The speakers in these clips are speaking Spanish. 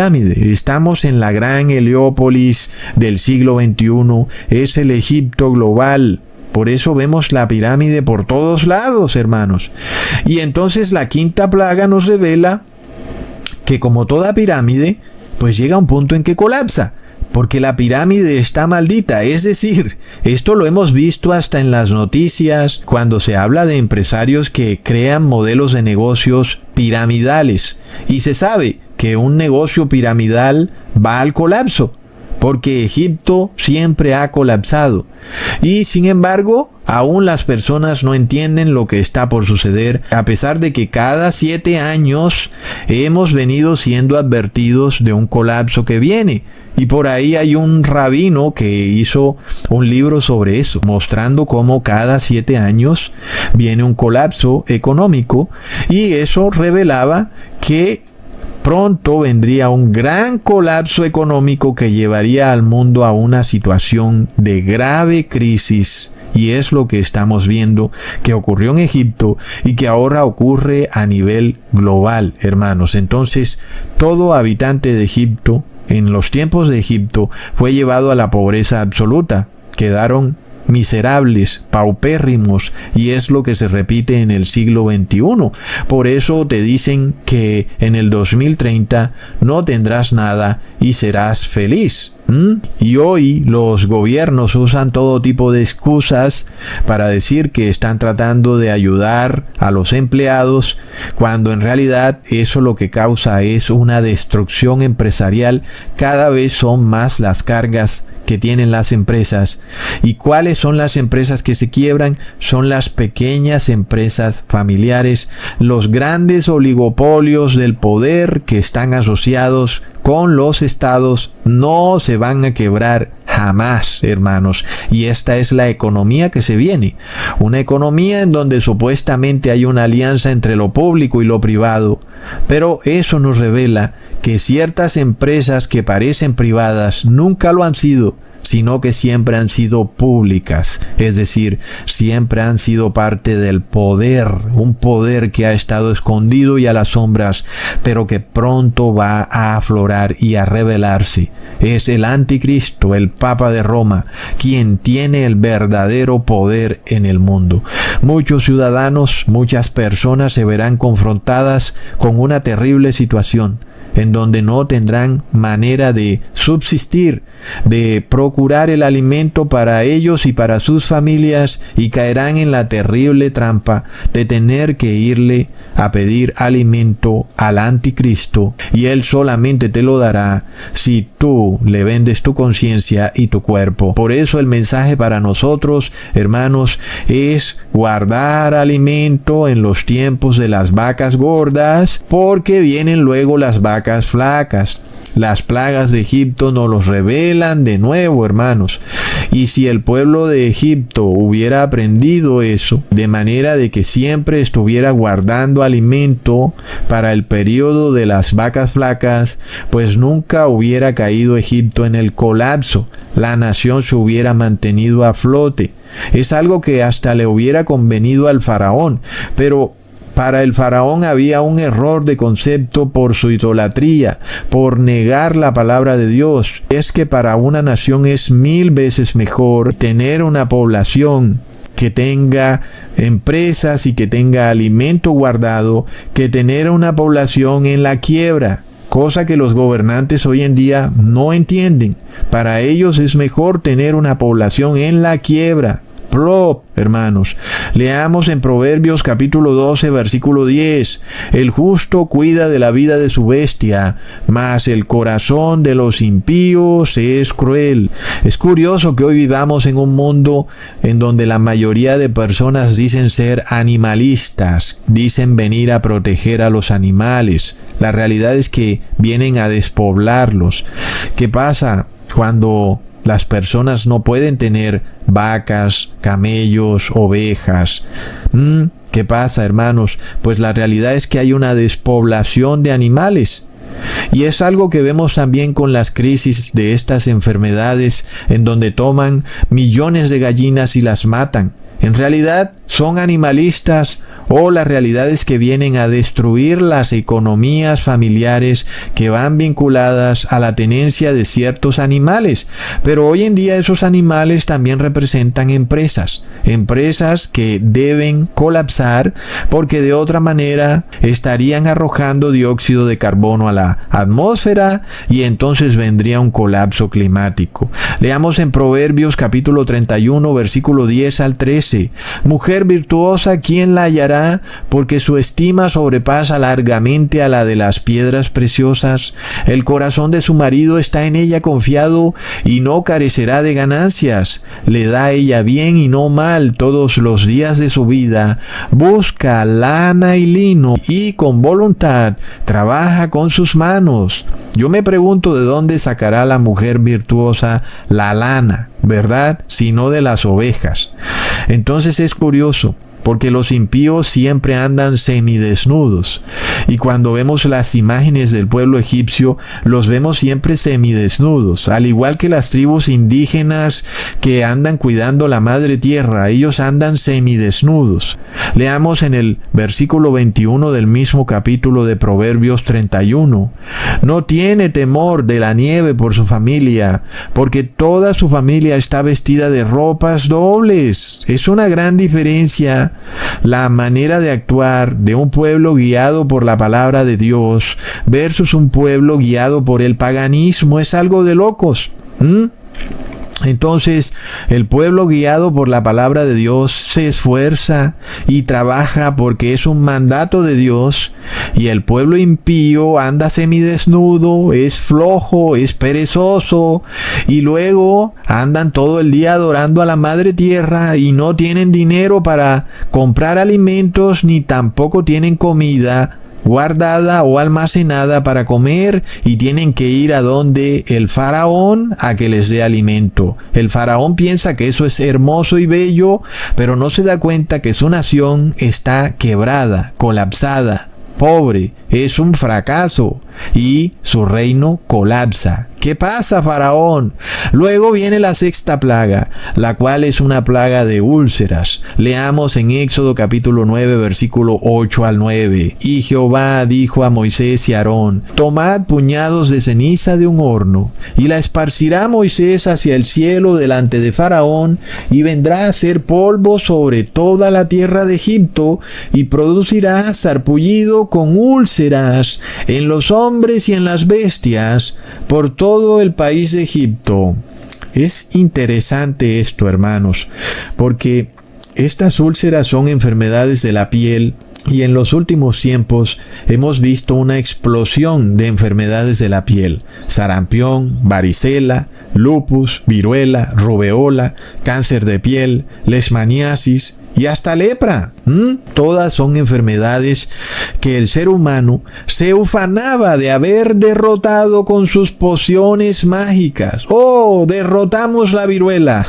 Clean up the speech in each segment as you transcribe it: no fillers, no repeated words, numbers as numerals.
pirámide. Estamos en la gran Heliópolis del siglo XXI. Es el Egipto global. Por eso vemos la pirámide por todos lados, hermanos. Y entonces la quinta plaga nos revela que, como toda pirámide, pues llega un punto en que colapsa, porque la pirámide está maldita. Es decir, esto lo hemos visto hasta en las noticias cuando se habla de empresarios que crean modelos de negocios piramidales. Y se sabe que un negocio piramidal va al colapso, porque Egipto siempre ha colapsado. Y sin embargo, aún las personas no entienden lo que está por suceder, a pesar de que cada 7 años hemos venido siendo advertidos de un colapso que viene. Y por ahí hay un rabino que hizo un libro sobre eso, mostrando cómo cada 7 años viene un colapso económico, y eso revelaba que pronto vendría un gran colapso económico que llevaría al mundo a una situación de grave crisis. Y es lo que estamos viendo que ocurrió en Egipto y que ahora ocurre a nivel global, hermanos. Entonces, todo habitante de Egipto, en los tiempos de Egipto, fue llevado a la pobreza absoluta. Quedaron miserables, paupérrimos, y es lo que se repite en el siglo XXI. Por eso te dicen que en el 2030 no tendrás nada y serás feliz. Y hoy los gobiernos usan todo tipo de excusas para decir que están tratando de ayudar a los empleados, cuando en realidad eso lo que causa es una destrucción empresarial. Cada vez son más las cargas que tienen las empresas. ¿Y cuáles son las empresas que se quiebran? Son las pequeñas empresas familiares, los grandes oligopolios del poder que están asociados con los estados no se van a quebrar jamás, hermanos. Y esta es la economía que se viene. Una economía en donde supuestamente hay una alianza entre lo público y lo privado. Pero eso nos revela que ciertas empresas que parecen privadas nunca lo han sido, sino que siempre han sido públicas, es decir, siempre han sido parte del poder, un poder que ha estado escondido y a las sombras, pero que pronto va a aflorar y a revelarse. Es el anticristo, el Papa de Roma, quien tiene el verdadero poder en el mundo. Muchos ciudadanos, muchas personas se verán confrontadas con una terrible situación, en donde no tendrán manera de subsistir, de procurar el alimento para ellos y para sus familias, y caerán en la terrible trampa de tener que irle a pedir alimento al anticristo, y él solamente te lo dará si tú le vendes tu conciencia y tu cuerpo. Por eso el mensaje para nosotros, hermanos, es guardar alimento en los tiempos de las vacas gordas, porque vienen luego las vacas flacas. Las plagas de Egipto nos los revelan de nuevo, hermanos. Y si el pueblo de Egipto hubiera aprendido eso, de manera de que siempre estuviera guardando alimento para el periodo de las vacas flacas, pues nunca hubiera caído Egipto en el colapso. La nación se hubiera mantenido a flote. Es algo que hasta le hubiera convenido al faraón, pero para el faraón había un error de concepto por su idolatría, por negar la palabra de Dios. Es que para una nación es 1000 veces mejor tener una población que tenga empresas y que tenga alimento guardado, que tener una población en la quiebra. Cosa que los gobernantes hoy en día no entienden. Para ellos es mejor tener una población en la quiebra. Hermanos, leamos en Proverbios capítulo 12, versículo 10. El justo cuida de la vida de su bestia, mas el corazón de los impíos es cruel. Es curioso que hoy vivamos en un mundo en donde la mayoría de personas dicen ser animalistas, dicen venir a proteger a los animales. La realidad es que vienen a despoblarlos. ¿Qué pasa cuando las personas no pueden tener vacas, camellos, ovejas? ¿Qué pasa, hermanos? Pues la realidad es que hay una despoblación de animales. Y es algo que vemos también con las crisis de estas enfermedades, en donde toman millones de gallinas y las matan. En realidad son animalistas o las realidades que vienen a destruir las economías familiares que van vinculadas a la tenencia de ciertos animales. Pero hoy en día esos animales también representan empresas que deben colapsar porque de otra manera estarían arrojando dióxido de carbono a la atmósfera y entonces vendría un colapso climático. Leamos en Proverbios capítulo 31 versículo 10 al 13. Mujer virtuosa, ¿quién la hallará? Porque su estima sobrepasa largamente a la de las piedras preciosas. El corazón de su marido está en ella confiado y no carecerá de ganancias. Le da a ella bien y no mal todos los días de su vida. Busca lana y lino y con voluntad trabaja con sus manos. Yo me pregunto de dónde sacará la mujer virtuosa la lana, ¿verdad? Si no de las ovejas. Entonces es curioso, porque los impíos siempre andan semidesnudos. Y cuando vemos las imágenes del pueblo egipcio, los vemos siempre semidesnudos, al igual que las tribus indígenas que andan cuidando la madre tierra, ellos andan semidesnudos. Leamos en el versículo 21 del mismo capítulo de Proverbios 31. No tiene temor de la nieve por su familia, porque toda su familia está vestida de ropas dobles. Es una gran diferencia la manera de actuar de un pueblo guiado por la palabra de Dios versus un pueblo guiado por el paganismo. Es algo de locos. Entonces, el pueblo guiado por la palabra de Dios se esfuerza y trabaja porque es un mandato de Dios, y el pueblo impío anda semidesnudo, es flojo, es perezoso, y luego andan todo el día adorando a la madre tierra y no tienen dinero para comprar alimentos ni tampoco tienen comida guardada o almacenada para comer, y tienen que ir a donde el faraón a que les dé alimento. El faraón piensa que eso es hermoso y bello, pero no se da cuenta que su nación está quebrada, colapsada, pobre, es un fracaso y su reino colapsa. ¿Qué pasa, faraón? Luego viene la sexta plaga, la cual es una plaga de úlceras. Leamos en Éxodo capítulo 9, versículo 8 al 9. Y Jehová dijo a Moisés y Aarón: tomad puñados de ceniza de un horno, y la esparcirá Moisés hacia el cielo delante de Faraón, y vendrá a ser polvo sobre toda la tierra de Egipto, y producirá sarpullido con úlceras en los hombres y en las bestias, por todo el país de Egipto. Es interesante esto, hermanos, porque estas úlceras son enfermedades de la piel, y en los últimos tiempos hemos visto una explosión de enfermedades de la piel: sarampión, varicela, lupus, viruela, rubeola, cáncer de piel, leishmaniasis y hasta lepra. Todas son enfermedades que el ser humano se ufanaba de haber derrotado con sus pociones mágicas. ¡Oh, derrotamos la viruela!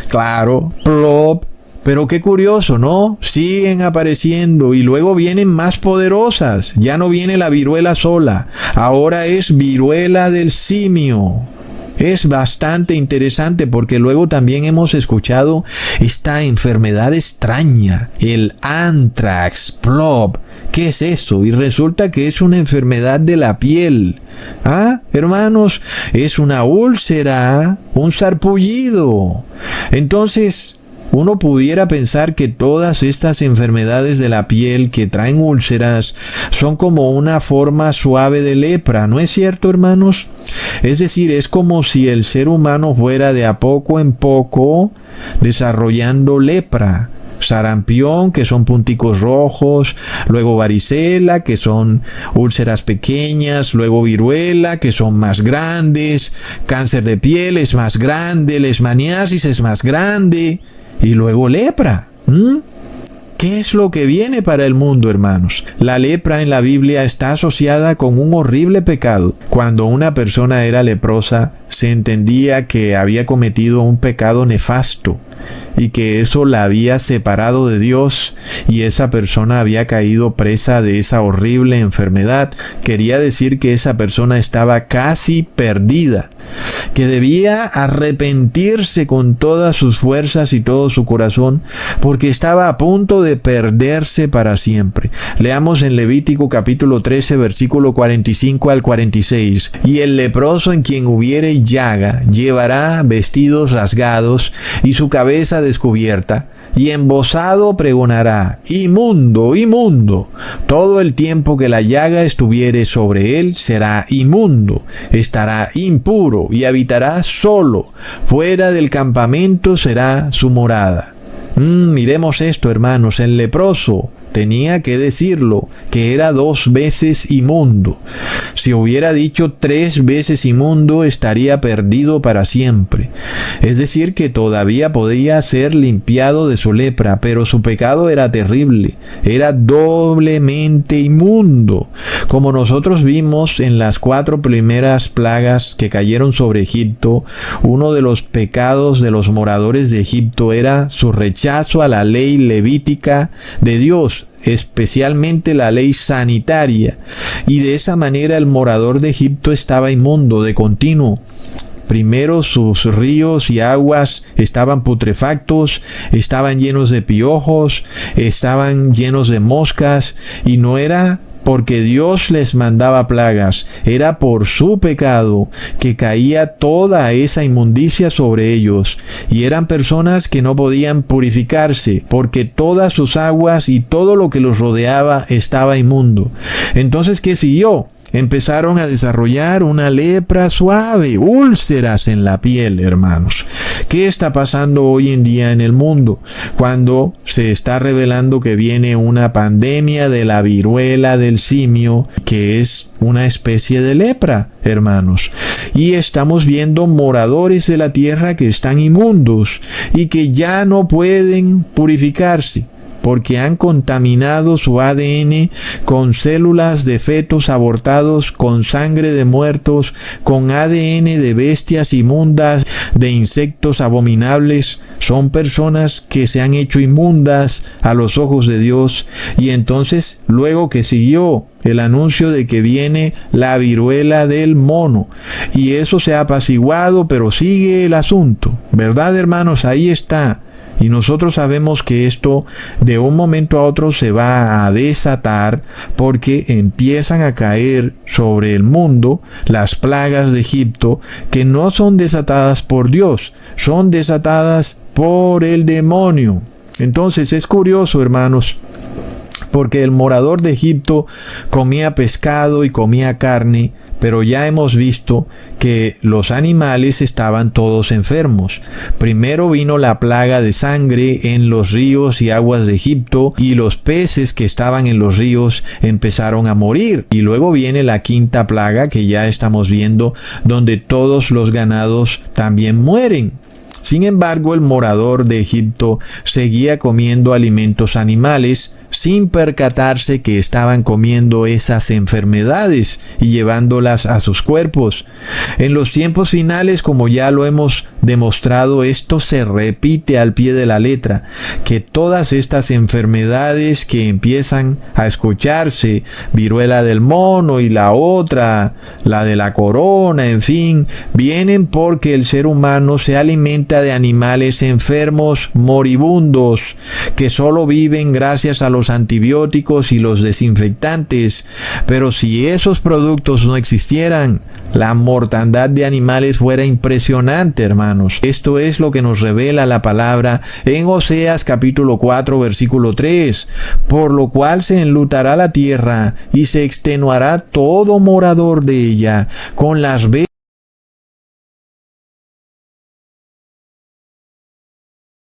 Claro, plop. Pero qué curioso, ¿no? Siguen apareciendo y luego vienen más poderosas. Ya no viene la viruela sola, ahora es viruela del simio. Es bastante interesante porque luego también hemos escuchado esta enfermedad extraña, el anthrax, plop. ¿Qué es eso? Y resulta que es una enfermedad de la piel. Hermanos, es una úlcera, un sarpullido. Entonces, uno pudiera pensar que todas estas enfermedades de la piel que traen úlceras son como una forma suave de lepra, ¿no es cierto, hermanos? Es decir, es como si el ser humano fuera de a poco en poco desarrollando lepra. Sarampión, que son punticos rojos, luego varicela, que son úlceras pequeñas, luego viruela, que son más grandes, cáncer de piel es más grande, leishmaniasis es más grande, y luego lepra. ¿Qué es lo que viene para el mundo, hermanos? La lepra en la Biblia está asociada con un horrible pecado. Cuando una persona era leprosa, se entendía que había cometido un pecado nefasto y que eso la había separado de Dios, y esa persona había caído presa de esa horrible enfermedad. Quería decir que esa persona estaba casi perdida, que debía arrepentirse con todas sus fuerzas y todo su corazón, porque estaba a punto de perderse para siempre. Leamos en Levítico capítulo 13, versículo 45 al 46. Y el leproso en quien hubiere llaga llevará vestidos rasgados y su cabeza descubierta, y embozado pregonará: inmundo, inmundo. Todo el tiempo que la llaga estuviere sobre él será inmundo, estará impuro y habitará solo. Fuera del campamento será su morada. Miremos esto, hermanos. El leproso tenía que decirlo, que era 2 veces inmundo. Si hubiera dicho 3 veces inmundo, estaría perdido para siempre. Es decir, que todavía podía ser limpiado de su lepra, pero su pecado era terrible. Era doblemente inmundo. Como nosotros vimos en las 4 primeras plagas que cayeron sobre Egipto, uno de los pecados de los moradores de Egipto era su rechazo a la ley levítica de Dios, especialmente la ley sanitaria, y de esa manera el morador de Egipto estaba inmundo de continuo. Primero sus ríos y aguas estaban putrefactos, estaban llenos de piojos, estaban llenos de moscas, y no era porque Dios les mandaba plagas, era por su pecado que caía toda esa inmundicia sobre ellos, y eran personas que no podían purificarse, porque todas sus aguas y todo lo que los rodeaba estaba inmundo. Entonces, ¿qué siguió? Empezaron a desarrollar una lepra suave, úlceras en la piel, hermanos. ¿Qué está pasando hoy en día en el mundo? Cuando se está revelando que viene una pandemia de la viruela del simio, que es una especie de lepra, hermanos. Y estamos viendo moradores de la tierra que están inmundos y que ya no pueden purificarse, porque han contaminado su ADN con células de fetos abortados, con sangre de muertos, con ADN de bestias inmundas, de insectos abominables. Son personas que se han hecho inmundas a los ojos de Dios. Y entonces, luego que siguió el anuncio de que viene la viruela del mono, y eso se ha apaciguado, pero sigue el asunto, ¿verdad, hermanos? Ahí está. Y nosotros sabemos que esto de un momento a otro se va a desatar, porque empiezan a caer sobre el mundo las plagas de Egipto, que no son desatadas por Dios, son desatadas por el demonio. Entonces es curioso, hermanos, porque el morador de Egipto comía pescado y comía carne, pero ya hemos visto que los animales estaban todos enfermos. Primero vino la plaga de sangre en los ríos y aguas de Egipto, y los peces que estaban en los ríos empezaron a morir. Y luego viene la 5ª plaga, que ya estamos viendo, donde todos los ganados también mueren. Sin embargo, el morador de Egipto seguía comiendo alimentos animales sin percatarse que estaban comiendo esas enfermedades y llevándolas a sus cuerpos. En los tiempos finales, como ya lo hemos demostrado, esto se repite al pie de la letra, que todas estas enfermedades que empiezan a escucharse, viruela del mono y la otra, la de la corona, en fin, vienen porque el ser humano se alimenta de animales enfermos, moribundos, que solo viven gracias a los antibióticos y los desinfectantes. Pero si esos productos no existieran, la mortandad de animales fuera impresionante, hermanos. Esto es lo que nos revela la palabra en Oseas capítulo 4, versículo 3. Por lo cual se enlutará la tierra y se extenuará todo morador de ella con las